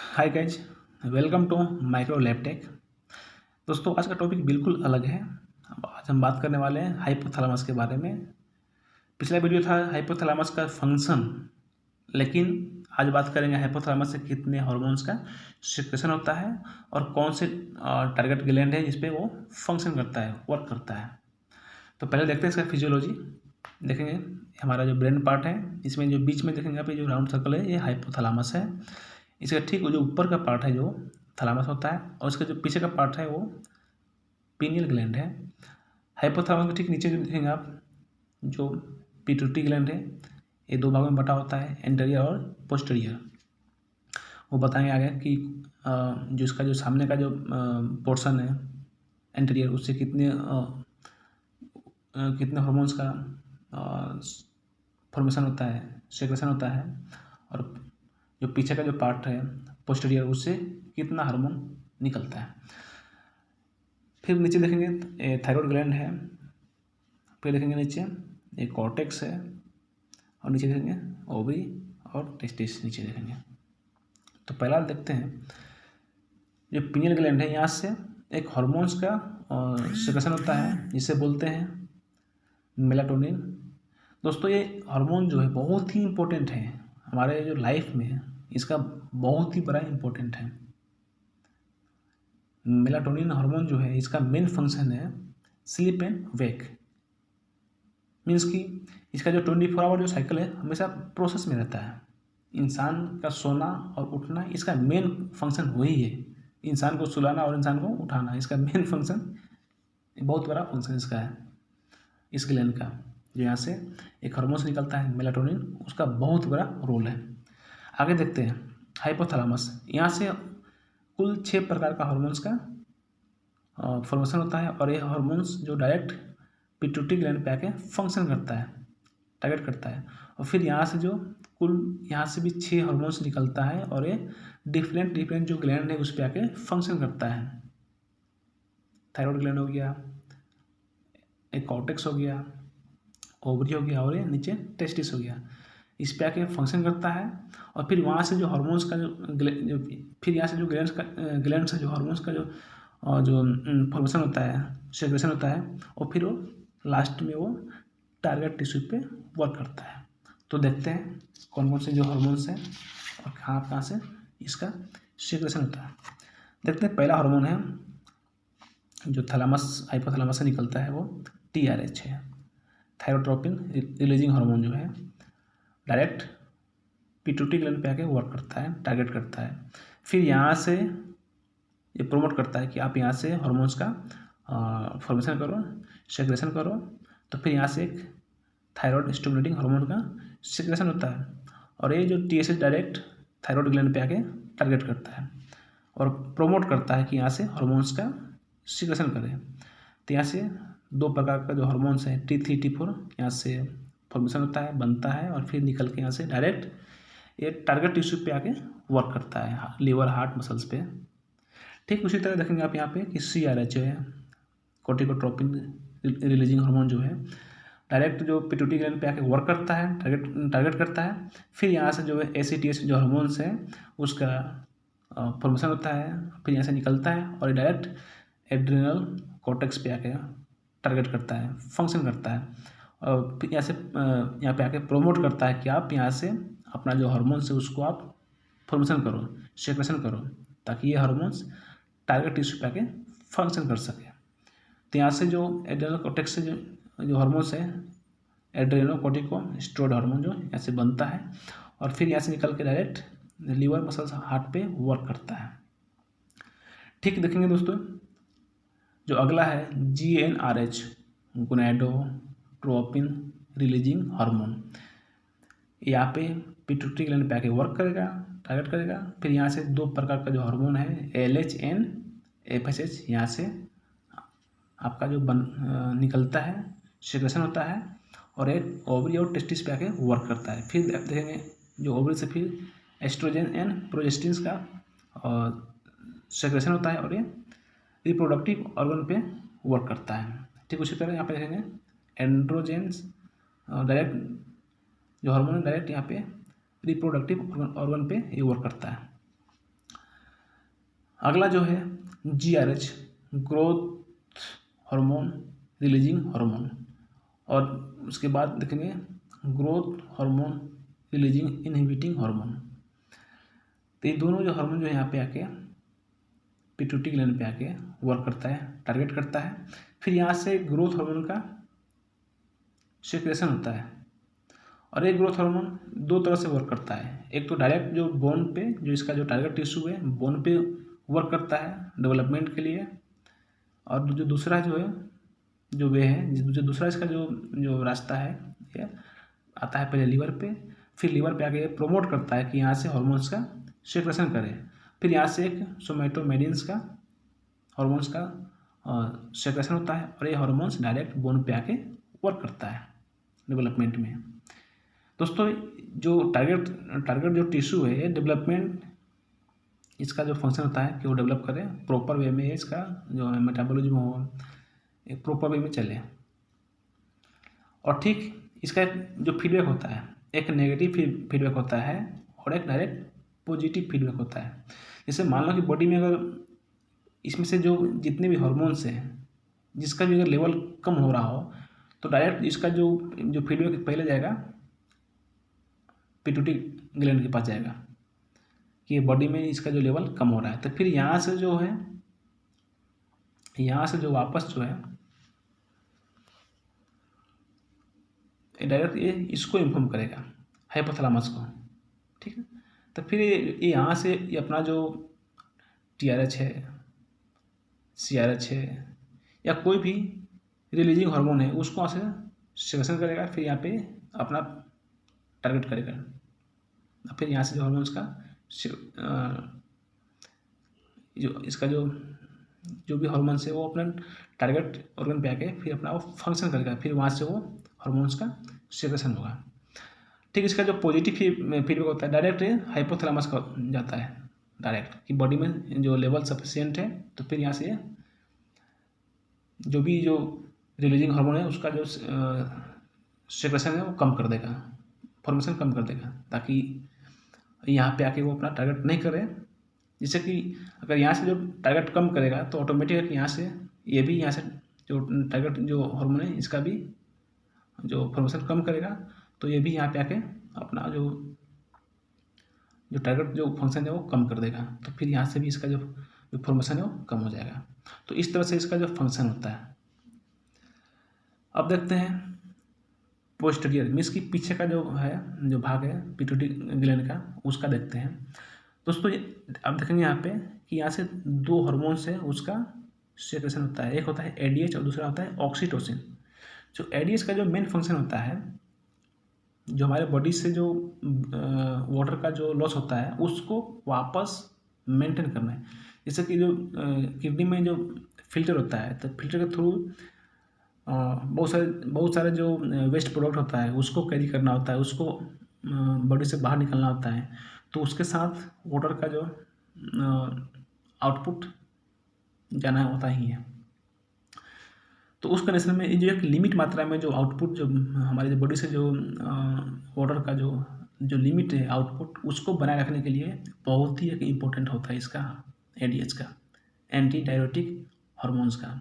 Hi guys, welcome to micro lab tech. दोस्तों, आज का टॉपिक बिल्कुल अलग है। अब आज हम बात करने वाले हैं हाइपोथैलेमस के बारे में। पिछला वीडियो था हाइपोथैलेमस का फंक्शन, लेकिन आज बात करेंगे हाइपोथैलेमस से कितने हार्मोन्स का सिक्रेशन होता है और कौन से टारगेट ग्लैंड है जिस पे वो फंक्शन करता है, वर्क करता है। तो पहले देखते हैं इसका फिजियोलॉजी। देखेंगे हमारा जो ब्रेन पार्ट है, इसमें जो बीच में देखेंगे आप, ये जो राउंड सर्कल है ये हाइपोथैलेमस है। इसका ठीक जो ऊपर का पार्ट है जो थैलेमस होता है, और इसका जो पीछे का पार्ट है वो पीनियल ग्लैंड है। हाइपोथैलेमस के ठीक नीचे जो देखेंगे आप, जो पिट्यूटरी ग्लैंड है, ये दो भागों में बटा होता है, एंटीरियर और पोस्टीरियर। वो बताएंगे आगे कि जो इसका जो सामने का जो पोर्शन है एंटीरियर, उससे कितने हार्मोन्स का फॉर्मेशन होता है, सेक्रेशन होता है, और जो पीछे का जो पार्ट है पोस्टीरियर, उससे कितना हार्मोन निकलता है। फिर नीचे देखेंगे थायराइड ग्लैंड है। फिर देखेंगे नीचे एक कॉर्टेक्स है, और नीचे देखेंगे ओवरी और टेस्टिस नीचे देखेंगे। तो पहला देखते हैं जो पीनियल ग्लैंड है, यहाँ से एक हार्मोन्स का सेक्रेशन होता है जिसे बोलते हैं मेलाटोनिन। दोस्तों, ये हार्मोन जो है बहुत ही इम्पोर्टेंट है हमारे जो लाइफ में, इसका बहुत ही बड़ा इम्पोर्टेंट है। मेलाटोनिन हार्मोन जो है, इसका मेन फंक्शन है स्लीप एंड वेक। मीन्स कि इसका जो 24 आवर जो साइकिल है हमेशा प्रोसेस में रहता है। इंसान का सोना और उठना, इसका मेन फंक्शन वही है। इंसान को सुलाना और इंसान को उठाना, इसका मेन फंक्शन, बहुत बड़ा फंक्शन इसका है, इस ग्लैंड का। जो यहाँ से एक हार्मोन निकलता है मेलाटोनिन, उसका बहुत बड़ा रोल है। आगे देखते हैं हाइपोथैलेमस। यहाँ से कुल 6 प्रकार का हार्मोन्स का फॉर्मेशन होता है, और ये हार्मोन्स जो डायरेक्ट पिट्यूटरी ग्लैंड पे आके फंक्शन करता है, टारगेट करता है। और फिर यहाँ से जो यहाँ से भी 6 हार्मोन्स निकलता है, और ये डिफरेंट जो ग्लैंड है उस पर आके फंक्शन करता है। थायराइड ग्लैंड हो गया, एक कॉर्टेक्स हो गया, ओवरी हो गया, और ये नीचे टेस्टिस हो गया। इस पे आके फंक्शन करता है। और फिर वहाँ से जो हार्मोन्स का फिर यहाँ से जो ग्लैंड से जो हार्मोन्स का जो फॉर्मेशन होता है, सेक्रेशन होता है, और फिर वो लास्ट में वो टारगेट टिश्यू पे वर्क करता है। तो देखते हैं कौन कौन से जो हार्मोन्स हैं और कहाँ कहाँ से इसका सेक्रेशन होता है। देखते हैं पहला हार्मोन है जो थैलेमस हाइपोथैलेमस से निकलता है, वो TRH है, थायरोट्रोपिन रिलीजिंग हार्मोन। जो है डायरेक्ट पिट्यूटरी ग्लैंड पे आके वर्क करता है, टारगेट करता है। फिर यहाँ से ये प्रमोट करता है कि आप यहाँ से हार्मोन्स का फॉर्मेशन करो, सेक्रेशन करो। तो फिर यहाँ से एक थायराइड स्टिमुलेटिंग हार्मोन का सेक्रेशन होता है, और ये जो TSH डायरेक्ट थायराइड ग्लैंड पे आके टारगेट करता है और प्रमोट करता है कि यहाँ से हार्मोन्स का सेक्रेशन करें। तो यहाँ से 2 प्रकार का जो हार्मोन्स हैं T3 T4 यहाँ से फॉर्मेशन होता है, बनता है, और फिर निकल के यहाँ से डायरेक्ट ये टारगेट टिश्यू पे आके वर्क करता है, लीवर, हार्ट, मसल्स पे। ठीक उसी तरह देखेंगे आप यहाँ पे कि CRH है, कोर्टिकोट्रोपिन रिलीजिंग हार्मोन, जो है डायरेक्ट जो पिट्यूटरी ग्लैंड पे आके वर्क करता है, टारगेट करता है। फिर यहाँ से जो है ACTH जो हार्मोन्स है उसका फॉर्मेशन होता है, फिर यहाँ से निकलता है, और डायरेक्ट एड्रिनल कॉर्टेक्स पे आके टारगेट करता है, फंक्शन करता है। और फिर यहाँ पे आके प्रोमोट करता है कि आप यहाँ से अपना जो हार्मोन्स है उसको आप फॉर्मेशन करो, सेक्रेशन करो, ताकि ये हार्मोन्स टारगेट टिश्यू पे आके फंक्शन कर सके। तो यहाँ से जो एड्रिनल कॉर्टेक्स से जो हार्मोन्स है, एड्रेनोकोर्टिकोस्टेरॉइड हार्मोन, जो यहाँ से बनता है, और फिर यहाँ से निकल के डायरेक्ट लीवर, मसल्स, हार्ट पे वर्क करता है। ठीक देखेंगे दोस्तों, जो अगला है GnRH, गोनाडोट्रोपिन रिलीजिंग हार्मोन। यहाँ पे पिट्यूटरी ग्लैंड पे आके वर्क करेगा, टारगेट करेगा। फिर यहाँ से 2 प्रकार का जो हार्मोन है LH एंड FSH, यहाँ से आपका जो निकलता है, सेक्रेशन होता है, और एक ओवरी और टेस्टिस पे आके वर्क करता है। फिर देखेंगे जो ओवरी से फिर एस्ट्रोजन एंड प्रोजेस्टिन का सेक्रेशन होता है, और ये रिप्रोडक्टिव ऑर्गन पे वर्क करता है। ठीक उसी तरह यहाँ पे देखेंगे एंड्रोजेंस डायरेक्ट जो हार्मोन है, डायरेक्ट यहाँ पे रिप्रोडक्टिव ऑर्गन पे ये वर्क करता है। अगला जो है GRH, growth hormone releasing hormone, और उसके बाद देखेंगे growth hormone releasing inhibiting hormone. तो ये दोनों जो हार्मोन जो है यहाँ पे आके पिट्यूटरी ग्लैंड पे आके वर्क करता है, टारगेट करता है। फिर यहाँ से ग्रोथ हार्मोन का सिक्रेशन होता है, और एक ग्रोथ हार्मोन दो तरह से वर्क करता है। एक तो डायरेक्ट जो बोन पे, जो इसका जो टारगेट टिश्यू है बोन पे वर्क करता है डेवलपमेंट के लिए, और जो दूसरा जो है जो वे है, जो दूसरा इसका जो रास्ता है ये आता है पहले लीवर पे, फिर लीवर पे आके प्रमोट करता है कि यहाँ से हॉर्मोन्स का सिक्रेशन करे। फिर यहाँ से एक सोमेटोमेडिन्स का हॉर्मोन्स का सिक्रेशन होता है, और ये हॉर्मोन्स डायरेक्ट बोन पे आके वर्क करता है डेवलपमेंट में। दोस्तों जो टारगेट जो टिश्यू है ये डेवलपमेंट, इसका जो फंक्शन होता है कि वो डेवलप करे प्रॉपर वे में, इसका जो मेटाबॉलिज्म हो एक प्रॉपर वे में चले। और ठीक इसका जो फीडबैक होता है, एक नेगेटिव फीडबैक होता है और एक डायरेक्ट पॉजिटिव फीडबैक होता है। जैसे मान लो कि बॉडी में अगर इसमें से जो जितने भी हार्मोन्स हैं जिसका भी अगर लेवल कम हो रहा हो, तो डायरेक्ट इसका जो फीडबैक पहले जाएगा पिट्यूटरी ग्लैंड के पास जाएगा कि बॉडी में इसका जो लेवल कम हो रहा है। तो फिर यहाँ से जो है, यहाँ से जो वापस जो है डायरेक्ट ये इसको इन्फॉर्म करेगा हाइपोथैलेमस को, ठीक है। तो फिर ये यहाँ से ये अपना जो TRH है, CRH है, या कोई भी रिलीजिंग हार्मोन है उसको यहाँ से सिक्रेशन करेगा, फिर यहाँ पे अपना टारगेट करेगा। फिर यहाँ से जो हार्मोन्स का जो इसका जो भी हार्मोन्स है वो अपना टारगेट ऑर्गन पे आके फिर अपना वो फंक्शन करेगा, फिर वहाँ से वो हार्मोन्स का सिक्रेशन होगा। ठीक, इसका जो पॉजिटिव फीडबैक होता है डायरेक्ट हाइपोथैलेमस का जाता है डायरेक्ट कि बॉडी में जो लेवल सफिशिएंट है, तो फिर यहाँ से जो भी जो रिलीजिंग हार्मोन है उसका जो सिक्रेशन है वो कम कर देगा, फॉर्मेशन कम कर देगा, ताकि यहाँ पे आके वो अपना टारगेट नहीं करे। जिससे कि अगर यहाँ से जो टारगेट कम करेगा तो ऑटोमेटिक यहाँ से ये भी यहाँ से जो टारगेट जो हार्मोन है इसका भी जो फॉर्मेशन कम करेगा, तो ये भी यहाँ पे आके अपना जो टारगेट जो फंक्शन है वो कम कर देगा। तो फिर यहाँ से भी इसका जो फॉर्मेशन है वो कम हो जाएगा। तो इस तरह से इसका जो फंक्शन होता है। अब देखते हैं पोस्टीरियर, मीन्स कि पीछे का जो भाग है पिट्यूटरी ग्लैंड का, उसका देखते हैं। दोस्तों अब देखेंगे यहाँ पे कि यहाँ से दो हार्मोन्स है उसका सिक्रेशन होता है, एक होता है ADH और दूसरा होता है ऑक्सीटोसिन। जो ADH का जो मेन फंक्शन होता है, जो हमारे बॉडी से जो वाटर का जो लॉस होता है उसको वापस मेंटेन करना है। जैसे कि जो किडनी में जो फिल्टर होता है, तो फिल्टर के थ्रू बहुत सारे जो वेस्ट प्रोडक्ट होता है उसको कैरी करना होता है, उसको बॉडी से बाहर निकलना होता है। तो उसके साथ वाटर का जो आउटपुट जाना होता ही है। तो उस कंडीशन में जो एक लिमिट मात्रा में जो आउटपुट जो हमारे बॉडी से जो वाटर का जो लिमिट है आउटपुट, उसको बनाए रखने के लिए बहुत ही एक इम्पोर्टेंट होता है इसका ADH का, एंटी डायरेटिक हार्मोन्स का।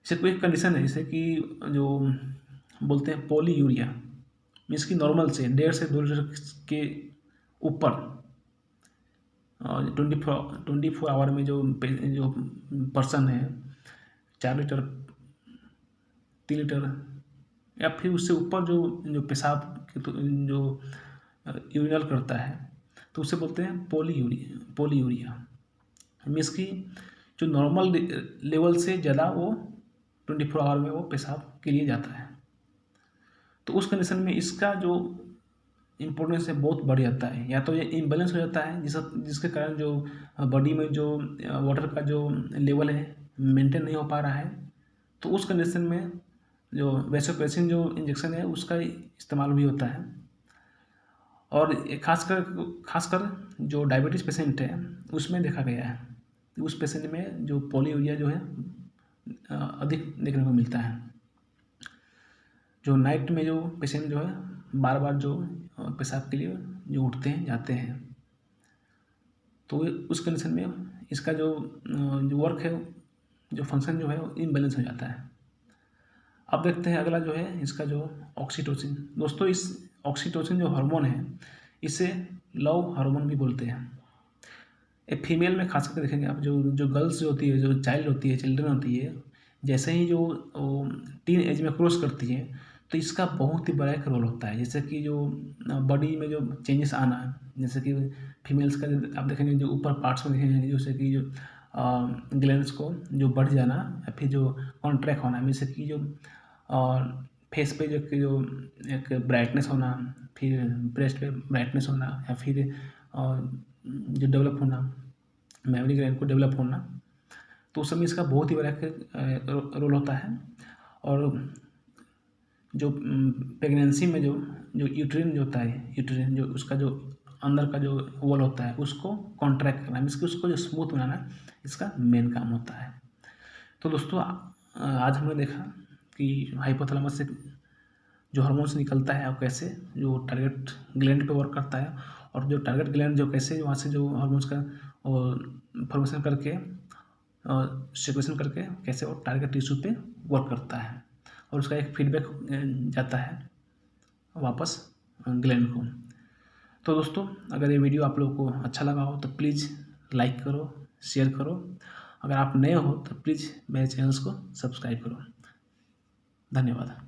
जैसे कोई कंडीशन है जैसे कि जो बोलते हैं पॉलीयूरिया, मीन्स कि नॉर्मल से 1.5 से 2 लीटर के ऊपर 24 आवर में जो पर्सन है 4 लीटर 3 लीटर या फिर उससे ऊपर जो पेशाब जो यूरिनल करता है, तो उसे बोलते हैं पॉलीयूरिया। मीन्स कि जो नॉर्मल लेवल से ज़्यादा वो 24 आवर में वो पेशाब के लिए जाता है। तो उस कंडीशन में इसका जो इम्पोर्टेंस है बहुत बढ़ जाता है, या तो ये इम्बैलेंस हो जाता है जिसके कारण जो बॉडी में जो वाटर का जो लेवल है मेंटेन नहीं हो पा रहा है। तो उस कंडीशन में जो वैसोप्रेसिन जो इंजेक्शन है उसका इस्तेमाल भी होता है। और खासकर जो डायबिटीज़ पेशेंट है उसमें देखा गया है, उस पेशेंट में जो पॉलीयूरिया जो है अधिक देखने को मिलता है। जो नाइट में जो पेशेंट जो है बार बार जो पेशाब के लिए जो उठते हैं जाते हैं, तो उस कंडीशन में इसका जो वर्क है, जो फंक्शन जो है वो इम्बैलेंस हो जाता है। अब देखते हैं अगला जो है इसका जो ऑक्सीटोसिन। दोस्तों इस ऑक्सीटोसिन जो हार्मोन है इसे लव हार्मोन भी बोलते हैं। एक फीमेल में खास करके देखेंगे आप, जो जो गर्ल्स जो होती है, जो चाइल्ड होती है, चिल्ड्रन होती है, जैसे ही जो टीन एज में क्रॉस करती है तो इसका बहुत ही बड़ा एक रोल होता है। जैसे कि जो बॉडी में जो चेंजेस आना, जैसे कि फीमेल्स का आप देखेंगे जो ऊपर पार्ट्स में देखेंगे, जैसे कि जो ग्लैंड्स को जो बढ़ जाना या फिर जो कॉन्ट्रैक्ट होना, जैसे कि जो फेस पे जो एक ब्राइटनेस होना, फिर ब्रेस्ट पे ब्राइटनेस होना, या फिर जो डेवलप होना, मेमोरी ग्लैंड को डेवलप होना, तो उस समय इसका बहुत ही बड़ा रोल होता है। और जो प्रेगनेंसी में जो जो यूट्रिन जो होता है, यूट्रिन जो उसका जो अंदर का जो वॉल होता है उसको कॉन्ट्रैक्ट करना, मीन्स कि उसको जो स्मूथ बनाना इसका मेन काम होता है। तो दोस्तों आज हमने देखा कि हाइपोथैलेमस से जो हार्मोन्स निकलता है और कैसे जो टारगेट ग्लैंड पे वर्क करता है, और जो टारगेट ग्लैंड जो कैसे वहाँ से जो हार्मोन्स का फॉर्मेशन करके सिक्रेशन करके कैसे वो टारगेट टिश्यू पे वर्क करता है, और उसका एक फीडबैक जाता है वापस ग्लैंड को। तो दोस्तों अगर ये वीडियो आप लोगों को अच्छा लगा हो तो प्लीज़ लाइक करो, शेयर करो। अगर आप नए हो तो प्लीज़ मेरे चैनल्स को सब्सक्राइब करो। धन्यवाद।